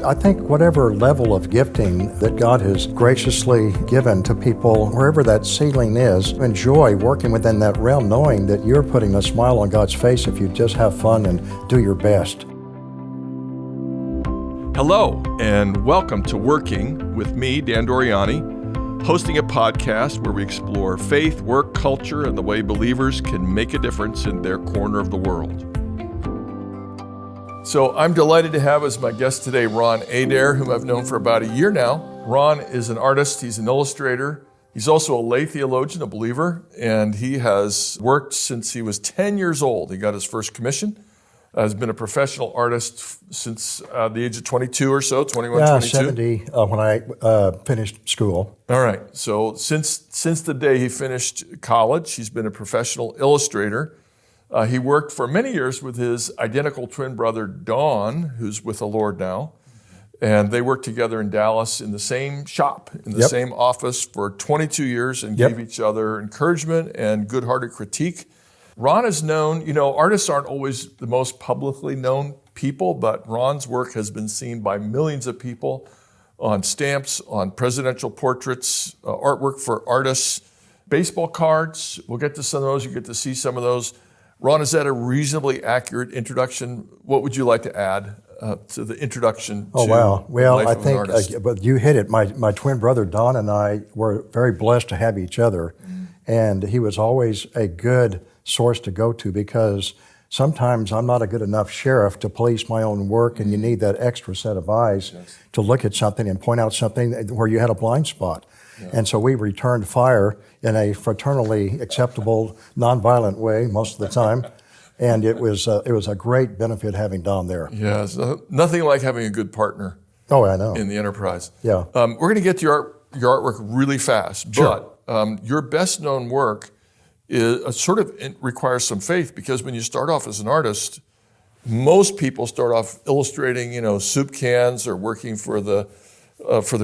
I think whatever level of gifting that God has graciously given to people, wherever that ceiling is, enjoy working within that realm, knowing that you're putting a smile on God's face if you just have fun and do your best. Hello, and welcome to Working with me, Dan Doriani, hosting a podcast where we explore faith, work, culture, and the way believers can make a difference in their corner of the world. So I'm delighted to have as my guest today Ron Adair, whom I've known for about a year now. Ron is an artist, he's an illustrator, he's also a lay theologian, a believer, and he has worked since he was 10 years old. He got his first commission, has been a professional artist since the age of 22 or so, 21, 22. 70 when I finished school. All right, so since the day he finished college, he's been a professional illustrator. He worked for many years with his identical twin brother, Don, who's with the Lord now. And they worked together in Dallas in the same shop, in the same office for 22 years and gave each other encouragement and good-hearted critique. Ron is known, artists aren't always the most publicly known people, but Ron's work has been seen by millions of people on stamps, on presidential portraits, artwork for artists, baseball cards. We'll get to some of those. You get to see some of those. Ron, is that a reasonably accurate introduction? What would you like to add to the introduction to wow. Well, the life I of an artist? think but you hit it. My twin brother, Don, and I were very blessed to have each other. And he was always a good source to go to because sometimes I'm not a good enough sheriff to police my own work, and you need that extra set of eyes to look at something and point out something where you had a blind spot. Yeah. And so we returned fire in a fraternally acceptable, nonviolent way most of the time. And it was a great benefit having Don there. Yeah, so nothing like having a good partner. Oh, I know. In the enterprise. Yeah. We're going to get to your artwork really fast, Sure. but your best known work is it requires some faith, because when you start off as an artist, most people start off illustrating, soup cans or working for the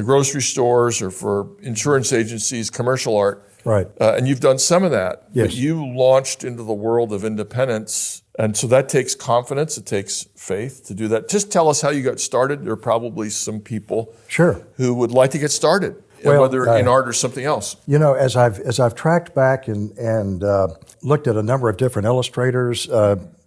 grocery stores or for insurance agencies, commercial art. Right. And you've done some of that. Yes. But you launched into the world of independence. And so that takes confidence. It takes faith to do that. Just tell us how you got started. There are probably some people who would like to get started, whether in art or something else. As I've tracked back and looked at a number of different illustrators,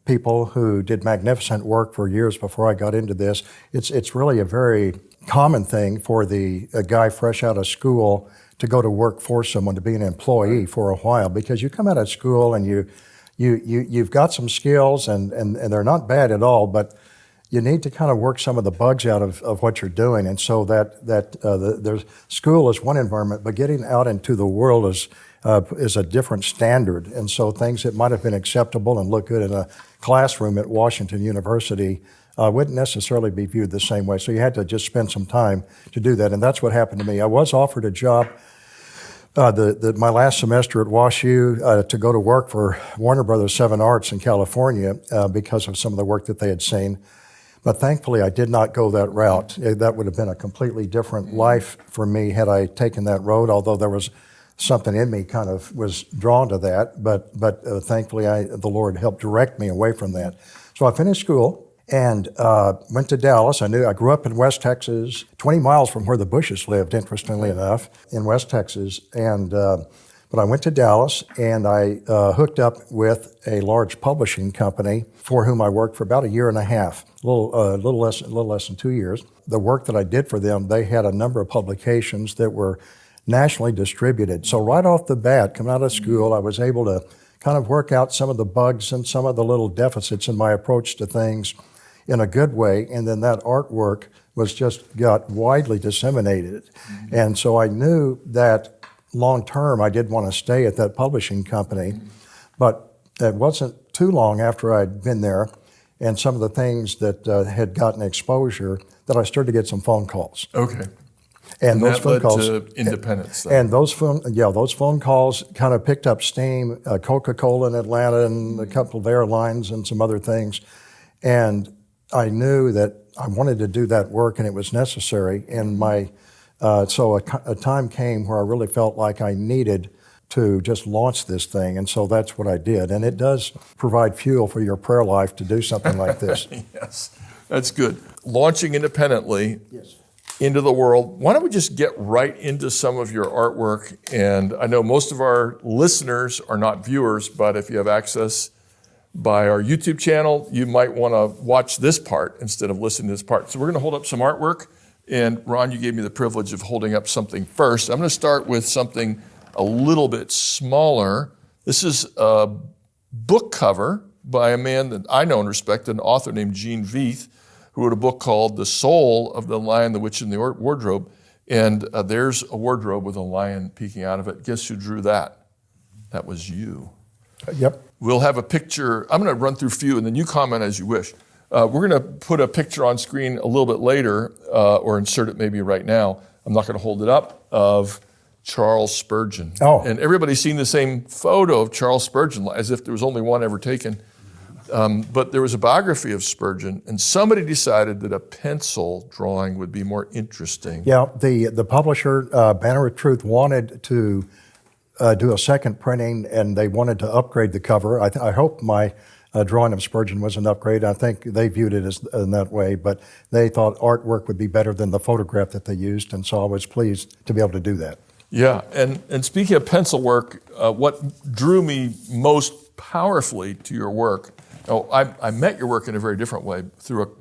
people who did magnificent work for years before I got into this, it's really a very common thing for a guy fresh out of school to go to work for someone, to be an employee for a while, because you come out of school and you've got some skills and they're not bad at all, but you need to kind of work some of the bugs out of what you're doing. And so there's school is one environment, but getting out into the world is a different standard. And so things that might have been acceptable and look good in a classroom at Washington University wouldn't necessarily be viewed the same way. So you had to just spend some time to do that. And that's what happened to me. I was offered a job my last semester at WashU to go to work for Warner Brothers 7 Arts in California because of some of the work that they had seen. But thankfully, I did not go that route. That would have been a completely different life for me had I taken that road, although there was something in me kind of was drawn to that. But thankfully, the Lord helped direct me away from that. So I finished school and went to Dallas. I grew up in West Texas, 20 miles from where the Bushes lived, interestingly enough, in West Texas. But I went to Dallas, and I hooked up with a large publishing company for whom I worked for about a year and a half, a little less than 2 years. The work that I did for them, they had a number of publications that were nationally distributed. So right off the bat, coming out of school, I was able to kind of work out some of the bugs and some of the little deficits in my approach to things in a good way, and then that artwork got widely disseminated. Mm-hmm. And so I knew that long term I did want to stay at that publishing company, but it wasn't too long after I'd been there and some of the things that had gotten exposure that I started to get some phone calls. Okay. And those that phone led calls to independence. Then. And those phone calls kind of picked up steam. Coca-Cola in Atlanta and a couple of airlines and some other things, and I knew that I wanted to do that work and it was necessary. And so a time came where I really felt like I needed to just launch this thing. And so that's what I did. And it does provide fuel for your prayer life to do something like this. Yes. That's good. Launching independently Yes. into the world. Why don't we just get right into some of your artwork? And I know most of our listeners are not viewers, but if you have access by our YouTube channel, you might want to watch this part instead of listening to this part. So we're going to hold up some artwork. And Ron, you gave me the privilege of holding up something first. I'm going to start with something a little bit smaller. This is a book cover by a man that I know and respect, an author named Gene Veith, who wrote a book called The Soul of the Lion, the Witch, and the Wardrobe. And there's a wardrobe with a lion peeking out of it. Guess who drew that? That was you. Yep. We'll have a picture. I'm going to run through a few, and then you comment as you wish. We're going to put a picture on screen a little bit later, or insert it maybe right now. I'm not going to hold it up, of Charles Spurgeon. Oh. And everybody's seen the same photo of Charles Spurgeon, as if there was only one ever taken. But there was a biography of Spurgeon, and somebody decided that a pencil drawing would be more interesting. Yeah, the publisher, Banner of Truth, wanted to do a second printing, and they wanted to upgrade the cover. I hope my drawing of Spurgeon was an upgrade. I think they viewed it as in that way, but they thought artwork would be better than the photograph that they used, and so I was pleased to be able to do that. Yeah, and speaking of pencil work, what drew me most powerfully to your work, I met your work in a very different way through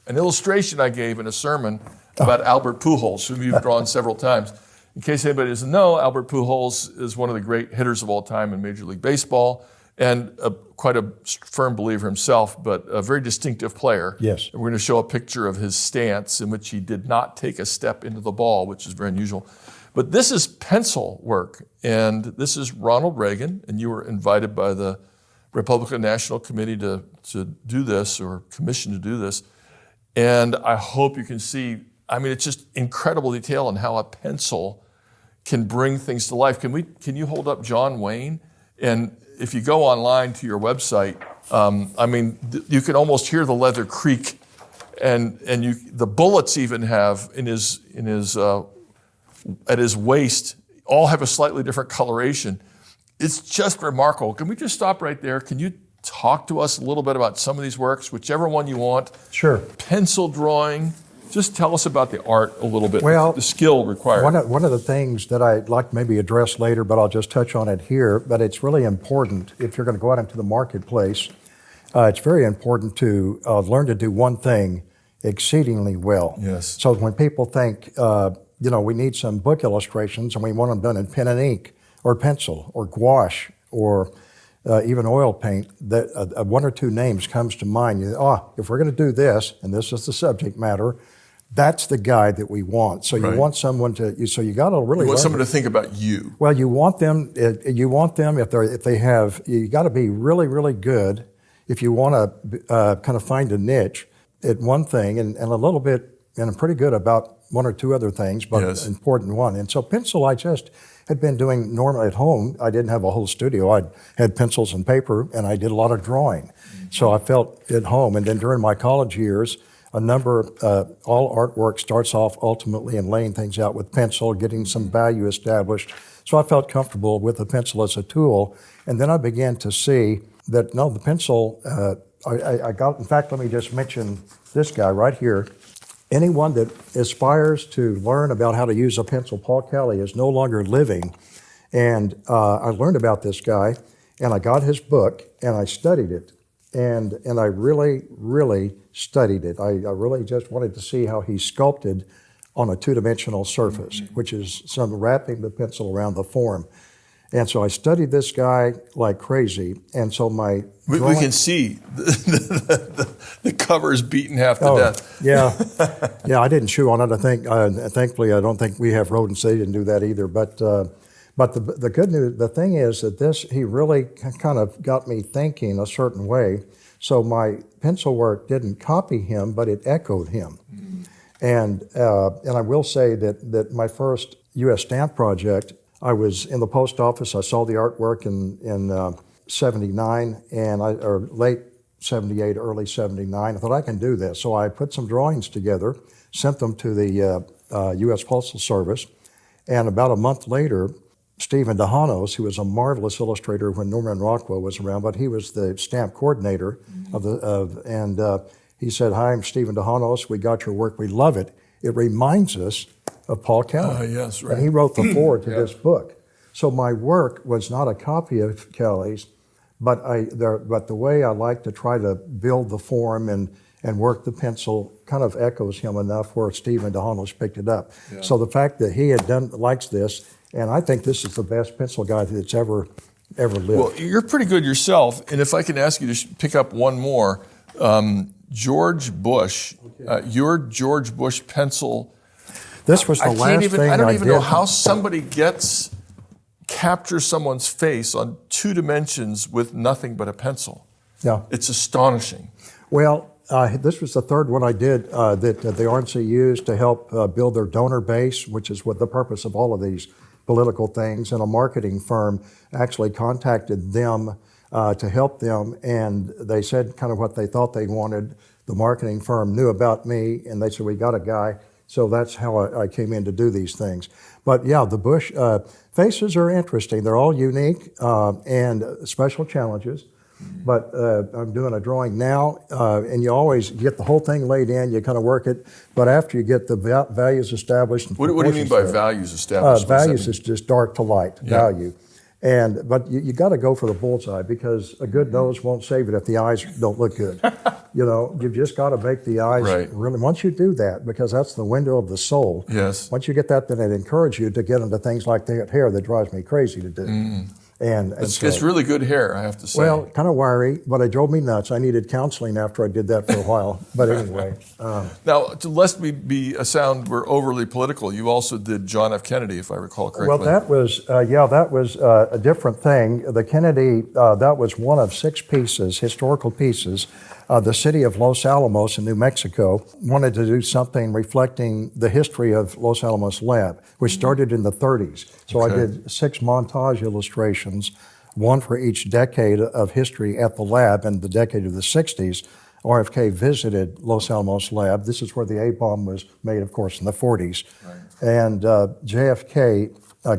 an illustration I gave in a sermon about Albert Pujols, whom you've drawn several times. In case anybody doesn't know, Albert Pujols is one of the great hitters of all time in Major League Baseball, and quite a firm believer himself, but a very distinctive player. Yes. And we're going to show a picture of his stance in which he did not take a step into the ball, which is very unusual. But this is pencil work, and this is Ronald Reagan, and you were invited by the Republican National Committee to do this, or commissioned to do this. And I hope you can see, I mean, it's just incredible detail on how a pencil can bring things to life. Can you hold up John Wayne? And if you go online to your website, you can almost hear the leather creak, and the bullets even have in his at his waist all have a slightly different coloration. It's just remarkable. Can we just stop right there? Can you talk to us a little bit about some of these works, whichever one you want? Sure. Pencil drawing. Just tell us about the art a little bit, well, the skill required. One of the things that I'd like to maybe address later, but I'll just touch on it here, but it's really important if you're going to go out into the marketplace, it's very important to learn to do one thing exceedingly well. Yes. So when people think, we need some book illustrations and we want them done in pen and ink or pencil or gouache or even oil paint, that one or two names comes to mind. If we're going to do this, and this is the subject matter, that's the guy that we want. So you want someone so you got to really. You want someone to think about you. Well, you want them if they have. You got to be really, really good if you want to kind of find a niche at one thing, and a little bit, and I'm pretty good about one or two other things, but yes. An important one. And so pencil, I just had been doing normally at home. I didn't have a whole studio. I had pencils and paper, and I did a lot of drawing. Mm-hmm. So I felt at home. And then during my college years, all artwork starts off ultimately in laying things out with pencil, getting some value established. So I felt comfortable with the pencil as a tool. And then I began to see that, no, the pencil, I got, in fact, let me just mention this guy right here. Anyone that aspires to learn about how to use a pencil, Paul Kelly, is no longer living. And I learned about this guy, and I got his book, and I studied it. And I really, really studied it. I really just wanted to see how he sculpted on a two-dimensional surface, which is some wrapping the pencil around the form. And so I studied this guy like crazy. And so we can see the cover is beaten half to death. Yeah, I didn't chew on it. I think, thankfully, I don't think we have rodents. They didn't do that either. But the good news, the thing is that he really kind of got me thinking a certain way. So my pencil work didn't copy him, but it echoed him. Mm-hmm. And I will say that my first U.S. stamp project, I was in the post office. I saw the artwork in 79 or late 78, early 79. I thought, I can do this. So I put some drawings together, sent them to the U.S. Postal Service, and about a month later, Stephen DeHanos, who was a marvelous illustrator when Norman Rockwell was around, but he was the stamp coordinator and He said, "Hi, I'm Stephen DeHanos. We got your work. We love it. It reminds us of Paul Kelly." Yes, right. And he wrote the foreword to this book. So my work was not a copy of Kelly's, but the way I like to try to build the form and work the pencil kind of echoes him enough where Stephen DeHanos picked it up. Yeah. So the fact that he likes this, and I think this is the best pencil guy that's ever lived. Well, you're pretty good yourself, and if I can ask you to pick up one more, George Bush, your George Bush pencil. This was the last thing I don't I even did. know how somebody captures someone's face on 2 dimensions with nothing but a pencil. Yeah. It's astonishing. Well, this was the third one I did that the RNC used to help build their donor base, which is what the purpose of all of these political things. And a marketing firm actually contacted them to help them, and they said kind of what they thought they wanted. The marketing firm knew about me, and they said, "We got a guy." So that's how I came in to do these things. But yeah, the Bush faces are interesting. They're all unique and special challenges. But I'm doing a drawing now, and you always get the whole thing laid in, you kind of work it, but after you get the values established. What do you mean by values established? Values is just dark to light, value. But you got to go for the bullseye, because a good nose won't save it if the eyes don't look good. You've just got to make the eyes really. Once you do that, because that's the window of the soul. Yes. Once you get that, then it encourages you to get into things like that hair that drives me crazy to do. And it's really good hair, I have to say. Well, kind of wiry, but it drove me nuts. I needed counseling after I did that for a while. But anyway. Now, lest we be a sound we're overly political, you also did John F. Kennedy, if I recall correctly. Well, that was a different thing. The Kennedy, that was one of 6 pieces, historical pieces. The city of Los Alamos in New Mexico wanted to do something reflecting the history of Los Alamos Lab, which started in the 30s. So I did 6 montage illustrations, one for each decade of history at the lab. In the decade of the 60s, RFK visited Los Alamos Lab. This is where the A-bomb was made, of course, in the 40s. Right. And JFK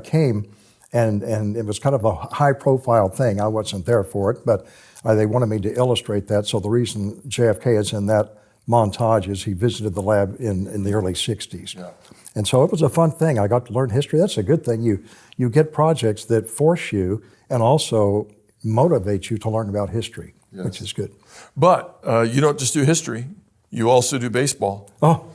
came, and it was kind of a high-profile thing. I wasn't there for it, but they wanted me to illustrate that. So the reason JFK is in that montage is he visited the lab in the early 60s. Yeah. And so it was a fun thing. I got to learn history. That's a good thing. You get projects that force you and also motivate you to learn about history, which is good. But you don't just do history. You also do baseball. Oh,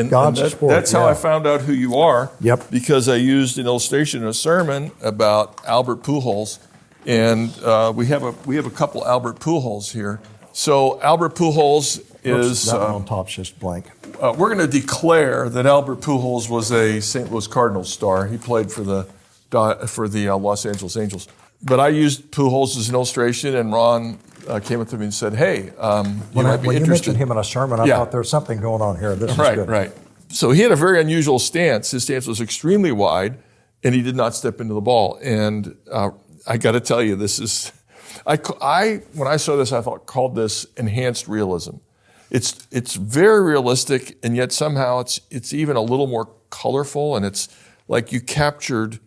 God's sport. That's how I found out who you are. Yep. Because I used an illustration in a sermon about Albert Pujols. And we have a couple Albert Pujols here. So Albert Pujols is that one on top's just blank. We're going to declare that Albert Pujols was a St. Louis Cardinals star. He played for the Los Angeles Angels. But I used Pujols as an illustration, and Ron came up to me and said, "Hey, you might be interested." When you mentioned him in a sermon, I thought there's something going on here. This is good. Right. So he had a very unusual stance. His stance was extremely wide, and he did not step into the ball. And I got to tell you, this is, when I saw this, I called this enhanced realism. It's very realistic, and yet somehow it's even a little more colorful, and it's like you captured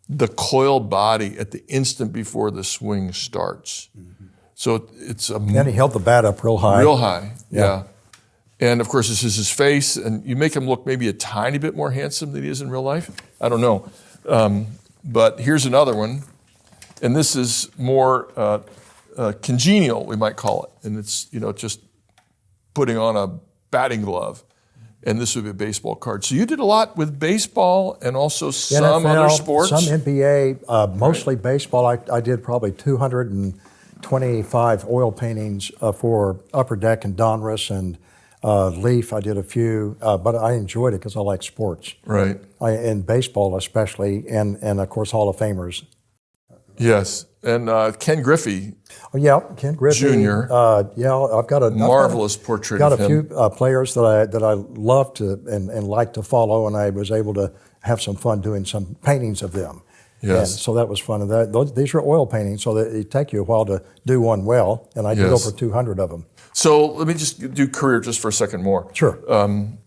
the coiled body at the instant before the swing starts. Mm-hmm. So it's and he held the bat up real high. Real high, yeah. And of course, this is his face, and you make him look maybe a tiny bit more handsome than he is in real life. I don't know. But here's another one. And this is more congenial, we might call it. And it's, just putting on a batting glove. And this would be a baseball card. So you did a lot with baseball and also some NFL, other sports? Some NBA, mostly baseball. I did probably 225 oil paintings for Upper Deck and Donruss and Leaf. I did a few, but I enjoyed it because I like sports. Right. And baseball especially, and of course Hall of Famers. Yes, and Ken Griffey. Oh, yeah, Ken Griffey Jr. I've got a marvelous portrait of him. Got a few players that I love to and like to follow, and I was able to have some fun doing some paintings of them. Yes. And so that was fun. And these are oil paintings, so that it take you a while to do one well, and I did over 200 of them. So let me just do career just for a second more. Sure.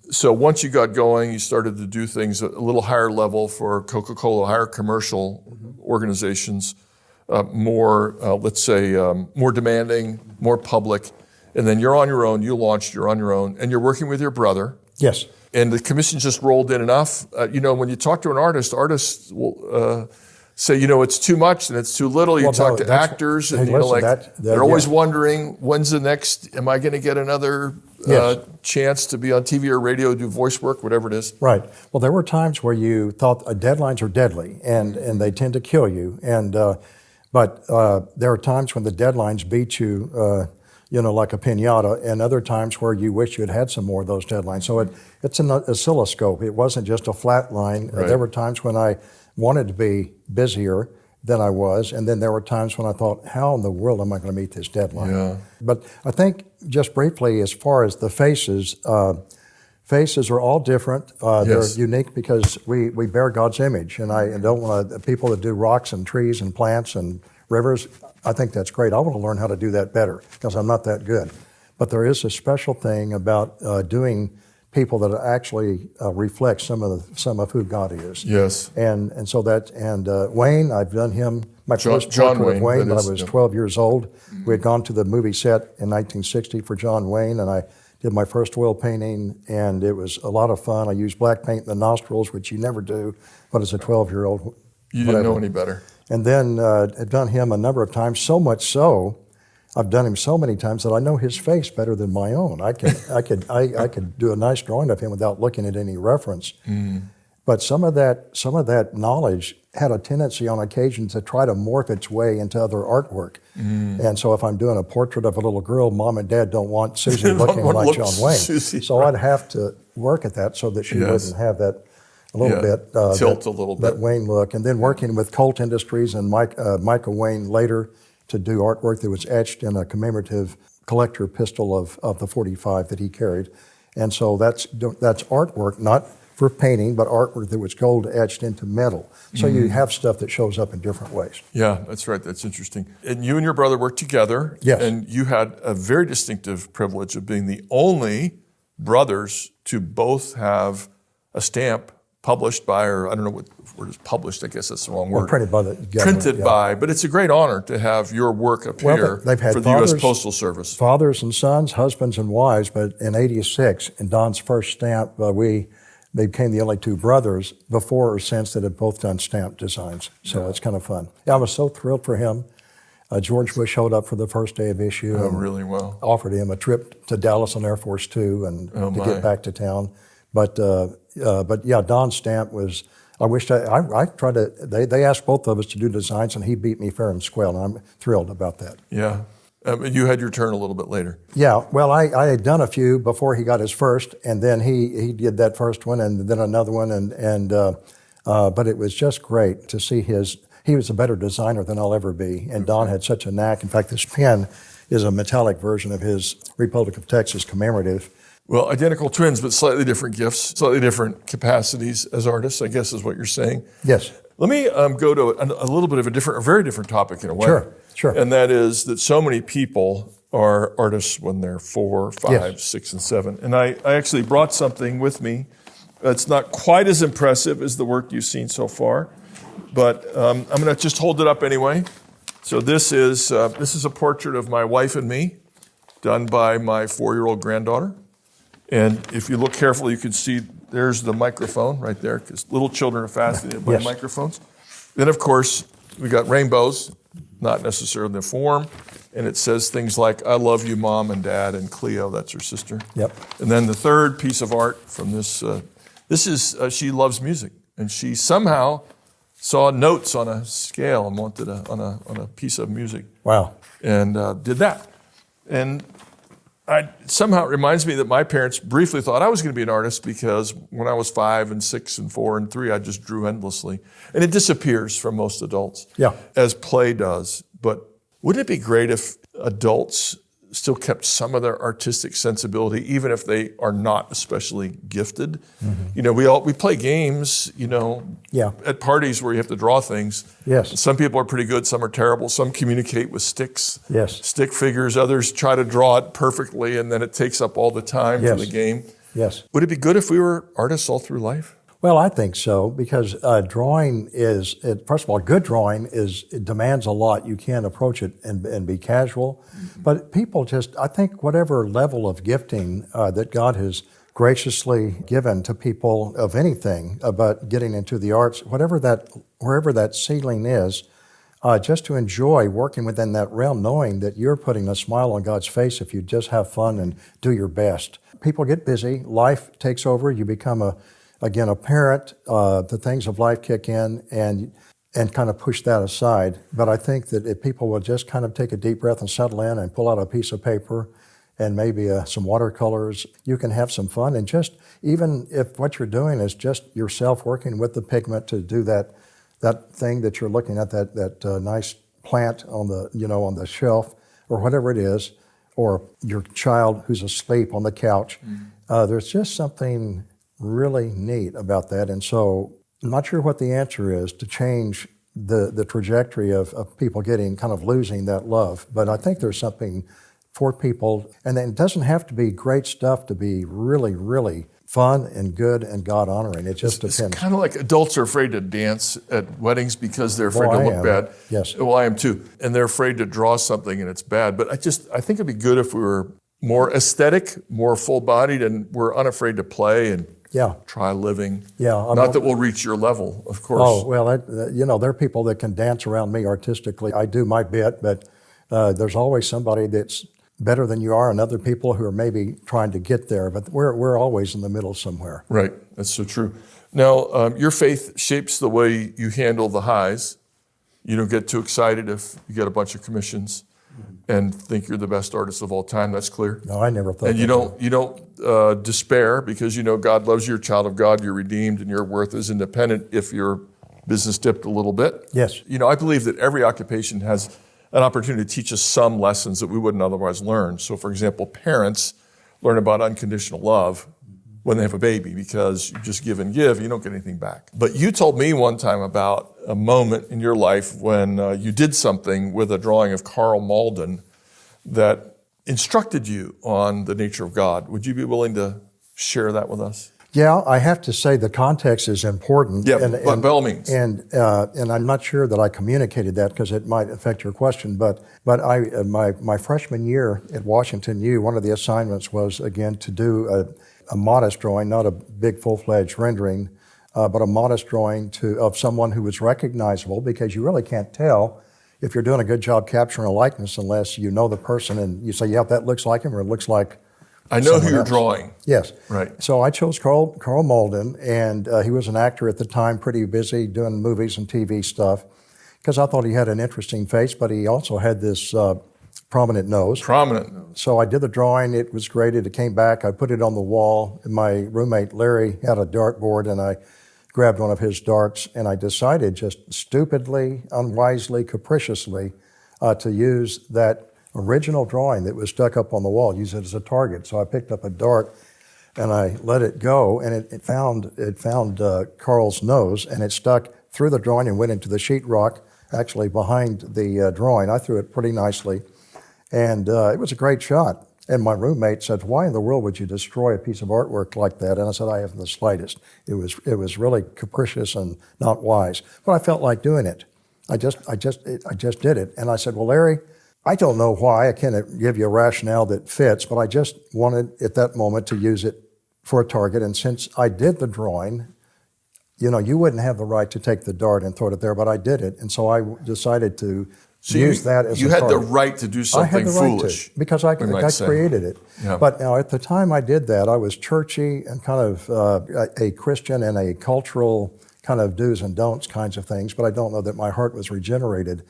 So once you got going, you started to do things a little higher level for Coca-Cola, higher commercial organizations, more, let's say, more demanding, more public. And then you're on your own, you launched, you're on your own, and you're working with your brother. Yes. And the commission just rolled in enough. When you talk to an artist, artists will say, it's too much and it's too little. You talk to actors, and they're always wondering, when's the next, am I going to get another chance to be on TV or radio, do voice work, whatever it is? Right. Well, there were times where you thought deadlines are deadly, and they tend to kill you. But there are times when the deadlines beat you, like a piñata, and other times where you wish you had some more of those deadlines. So it's an oscilloscope. It wasn't just a flat line. Right. There were times when I wanted to be busier than I was, and then there were times when I thought, how in the world am I going to meet this deadline? Yeah. But I think, just briefly, as far as the faces are all different. They're unique because we bear God's image, and I don't want people that do rocks and trees and plants and rivers. I think that's great. I want to learn how to do that better because I'm not that good. But there is a special thing about doing people that actually reflect some of who God is. Yes. And Wayne, I've done him. My first John portrait of Wayne, when I was yeah. 12 years old. We had gone to the movie set in 1960 for John Wayne, and I did my first oil painting, and it was a lot of fun. I used black paint in the nostrils, which you never do, but as a 12-year-old. You didn't know any better. And then I've done him a number of times, so much so, I've done him so many times that I know his face better than my own. I could do a nice drawing of him without looking at any reference. Mm. But some of that knowledge had a tendency on occasion to try to morph its way into other artwork. Mm. And so if I'm doing a portrait of a little girl, Mom and Dad don't want Susie looking like John Wayne. So I'd have to work at that so that she wouldn't have that a little bit tilt a little bit, that Wayne look. And then working with Colt Industries and Michael Wayne later to do artwork that was etched in a commemorative collector pistol of the 45 that he carried. And so that's artwork, not for painting, but artwork that was gold etched into metal. So you have stuff that shows up in different ways. Yeah, that's right. That's interesting. And you and your brother worked together. Yes. And you had a very distinctive privilege of being the only brothers to both have a stamp published by, or I don't know what word is published, I guess that's the wrong word. Printed by the government. Printed by, but it's a great honor to have your work appear they've had for the U.S. Postal Service. Fathers and sons, husbands and wives, but in '86, in Don's first stamp, we became the only two brothers before or since that had both done stamp designs. So it's kind of fun. Yeah, I was so thrilled for him. George Bush showed up for the first day of issue. Oh, really well. Offered him a trip to Dallas on Air Force Two and to get back to town. But yeah, Don's stamp was, I tried to, they asked both of us to do designs and he beat me fair and square, and I'm thrilled about that. Yeah. You had your turn a little bit later. Yeah, well, I had done a few before he got his first, and then he did that first one and then another one, but it was just great to see he was a better designer than I'll ever be, and Don had such a knack. In fact, this pen is a metallic version of his Republic of Texas commemorative. Well, identical twins, but slightly different gifts, slightly different capacities as artists, I guess is what you're saying. Yes. Let me go to a little bit of a very different topic in a way. Sure. And that is that so many people are artists when they're 4, 5, 6, and 7. And I actually brought something with me. It's not quite as impressive as the work you've seen so far, but I'm going to just hold it up anyway. So this is a portrait of my wife and me, done by my 4-year-old granddaughter. And if you look carefully, you can see there's the microphone right there, because little children are fascinated by microphones. Then, of course, we got rainbows, not necessarily the form, and it says things like, I love you, Mom and Dad, and Cleo, that's her sister. Yep. And then the third piece of art from this is she loves music, and she somehow saw notes on a scale and wanted on a piece of music. Wow. And did that. And somehow it reminds me that my parents briefly thought I was going to be an artist because when I was 5 and 6 and 4 and 3, I just drew endlessly. And it disappears from most adults, as play does. But wouldn't it be great if adults still kept some of their artistic sensibility, even if they are not especially gifted? Mm-hmm. You know, we play games, at parties where you have to draw things. Yes. Some people are pretty good, some are terrible. Some communicate with sticks, stick figures. Others try to draw it perfectly, and then it takes up all the time for the game. Yes. Would it be good if we were artists all through life? Well, I think so, because drawing first of all, good drawing it demands a lot. You can't approach it and be casual. But people I think whatever level of gifting that God has graciously given to people of anything about getting into the arts, wherever that ceiling is, just to enjoy working within that realm, knowing that you're putting a smile on God's face if you just have fun and do your best. People get busy, life takes over, you become a parent, the things of life kick in and kind of push that aside. But I think that if people will just kind of take a deep breath and settle in and pull out a piece of paper and maybe some watercolors, you can have some fun. And just, even if what you're doing is just yourself working with the pigment to do that thing that you're looking at, that nice plant on the shelf or whatever it is, or your child who's asleep on the couch, there's just something really neat about that. And so I'm not sure what the answer is to change the trajectory of people kind of losing that love. But I think there's something for people, and it doesn't have to be great stuff to be really, really fun and good and God-honoring. It just depends. It's kind of like adults are afraid to dance at weddings because they're afraid to look bad. Yes. Well, I am too. And they're afraid to draw something and it's bad. But I think it'd be good if we were more aesthetic, more full-bodied, and we're unafraid to play and try living. Yeah. Not that we'll reach your level, of course. Oh, well, there are people that can dance around me artistically. I do my bit, but there's always somebody that's better than you are and other people who are maybe trying to get there, but we're always in the middle somewhere. Right, that's so true. Now, your faith shapes the way you handle the highs. You don't get too excited if you get a bunch of commissions and think you're the best artist of all time. That's clear. No, I never thought. And you don't despair, because you know God loves you, you're a child of God, you're redeemed, and your worth is independent if your business dipped a little bit. Yes. I believe that every occupation has an opportunity to teach us some lessons that we wouldn't otherwise learn. So, for example, parents learn about unconditional love when they have a baby, because you just give and give, you don't get anything back. But you told me one time about a moment in your life when you did something with a drawing of Carl Malden that instructed you on the nature of God. Would you be willing to share that with us? Yeah, I have to say the context is important. Yeah, by all means. And I'm not sure that I communicated that because it might affect your question. But my freshman year at Washington U, one of the assignments was again to do a modest drawing, not a big full-fledged rendering, but a modest drawing of someone who was recognizable, because you really can't tell if you're doing a good job capturing a likeness unless you know the person and you say, yeah, that looks like him, or it looks like I know who you're else. drawing. Yes. Right. So I chose Carl Malden, and he was an actor at the time, pretty busy doing movies and TV stuff, because I thought he had an interesting face, but he also had this prominent nose. Prominent nose. So I did the drawing. It was graded. It came back. I put it on the wall. And my roommate, Larry, had a dartboard, and I grabbed one of his darts, and I decided just stupidly, unwisely, capriciously to use that original drawing that was stuck up on the wall, use it as a target. So I picked up a dart and I let it go, and it found Carl's nose, and it stuck through the drawing and went into the sheetrock, actually behind the drawing. I threw it pretty nicely, and it was a great shot. And my roommate said, "Why in the world would you destroy a piece of artwork like that?" And I said, "I haven't the slightest. It was really capricious and not wise, but I felt like doing it. I just did it." And I said, "Well, Larry, I don't know why. I can't give you a rationale that fits, but I just wanted at that moment to use it for a target. And since I did the drawing, you wouldn't have the right to take the dart and throw it there, but I did it. And so I decided to use that as a target. You had the right to do something I had the foolish. Right to, because I created it. Yeah. But now at the time I did that, I was churchy and kind of a Christian and a cultural kind of do's and don'ts kinds of things, but I don't know that my heart was regenerated.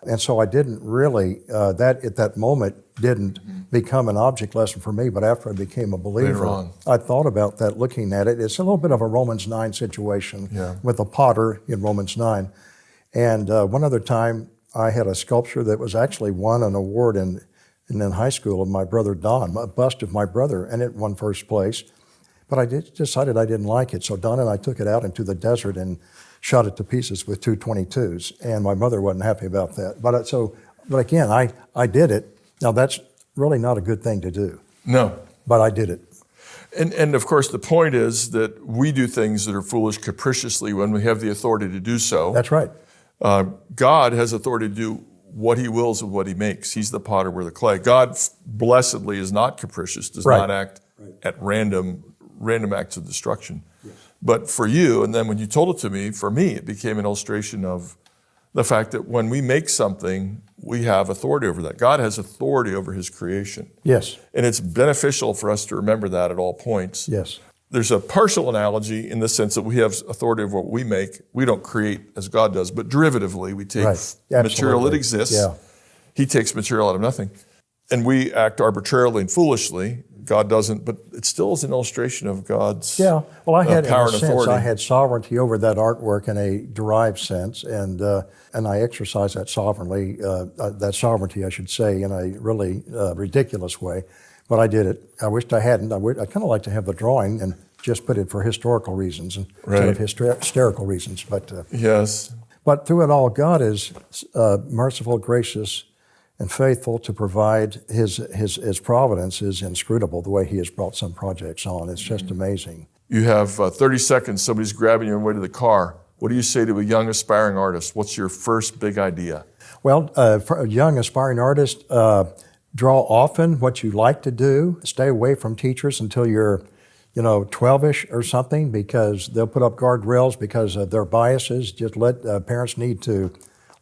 And so I didn't really, that at that moment didn't become an object lesson for me, but after I became a believer, I thought about that, looking at it. It's a little bit of a Romans 9 situation with a potter in Romans 9. And one other time I had a sculpture that was actually won an award in high school of my brother Don, a bust of my brother, and it won first place. But I decided I didn't like it, so Don and I took it out into the desert and shot it to pieces with 222s, and my mother wasn't happy about that. But again, I did it. Now that's really not a good thing to do. No. But I did it. And of course, the point is that we do things that are foolish capriciously when we have the authority to do so. That's right. God has authority to do what he wills with what he makes. He's the potter, we're the clay. God blessedly is not capricious, does not act at random acts of destruction. Yes. But for you, and then when you told it to me, for me, it became an illustration of the fact that when we make something, we have authority over that. God has authority over his creation. Yes. And it's beneficial for us to remember that at all points. Yes. There's a partial analogy in the sense that we have authority over what we make. We don't create as God does, but derivatively, we take material that exists. Yeah. He takes material out of nothing. And we act arbitrarily and foolishly. God doesn't, but it still is an illustration of God's power and authority. I had sovereignty over that artwork in a derived sense, and I exercised that sovereignty, I should say, in a really ridiculous way. But I did it. I wished I hadn't. I kind of like to have the drawing and just put it for historical reasons instead of hysterical reasons. But yes. But through it all, God is merciful, gracious, and faithful to provide. His providence is inscrutable, the way he has brought some projects on. It's just amazing. You have 30 seconds. Somebody's grabbing you on the way to the car. What do you say to a young aspiring artist? What's your first big idea? Well, for a young aspiring artist, draw often what you like to do. Stay away from teachers until you're 12-ish or something, because they'll put up guardrails because of their biases. Just parents need to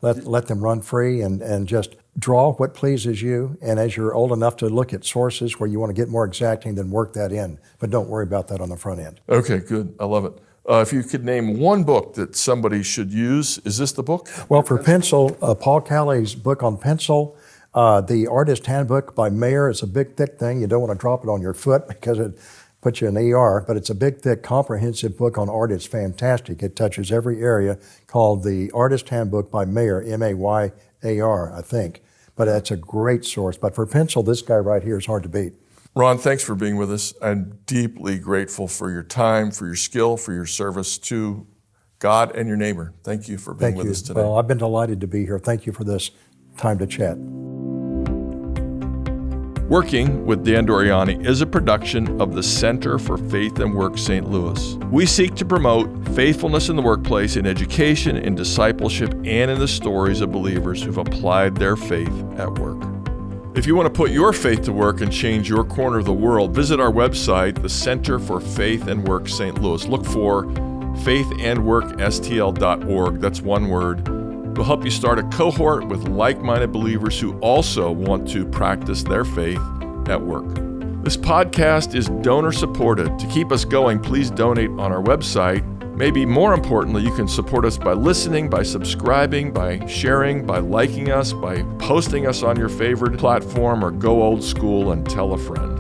let them run free and just draw what pleases you. And as you're old enough to look at sources where you want to get more exacting, then work that in. But don't worry about that on the front end. Okay, good. I love it. If you could name one book that somebody should use, is this the book? Well, for pencil, Paul Calley's book on pencil, The Artist Handbook by Mayer. It's a big, thick thing. You don't want to drop it on your foot because it puts you in ER, but it's a big, thick, comprehensive book on art. It's fantastic. It touches every area, called The Artist Handbook by Mayer, M-A-Y-A-R, I think. But that's a great source. But for pencil, this guy right here is hard to beat. Ron, thanks for being with us. I'm deeply grateful for your time, for your skill, for your service to God and your neighbor. Thank you for being with us today. Well, I've been delighted to be here. Thank you for this time to chat. Working with Dan Doriani is a production of the Center for Faith and Work St. Louis. We seek to promote faithfulness in the workplace, in education, in discipleship, and in the stories of believers who've applied their faith at work. If you want to put your faith to work and change your corner of the world, visit our website, the Center for Faith and Work St. Louis. Look for faithandworkstl.org. That's one word. We'll help you start a cohort with like-minded believers who also want to practice their faith at work. This podcast is donor-supported. To keep us going, please donate on our website. Maybe more importantly, you can support us by listening, by subscribing, by sharing, by liking us, by posting us on your favorite platform, or go old school and tell a friend.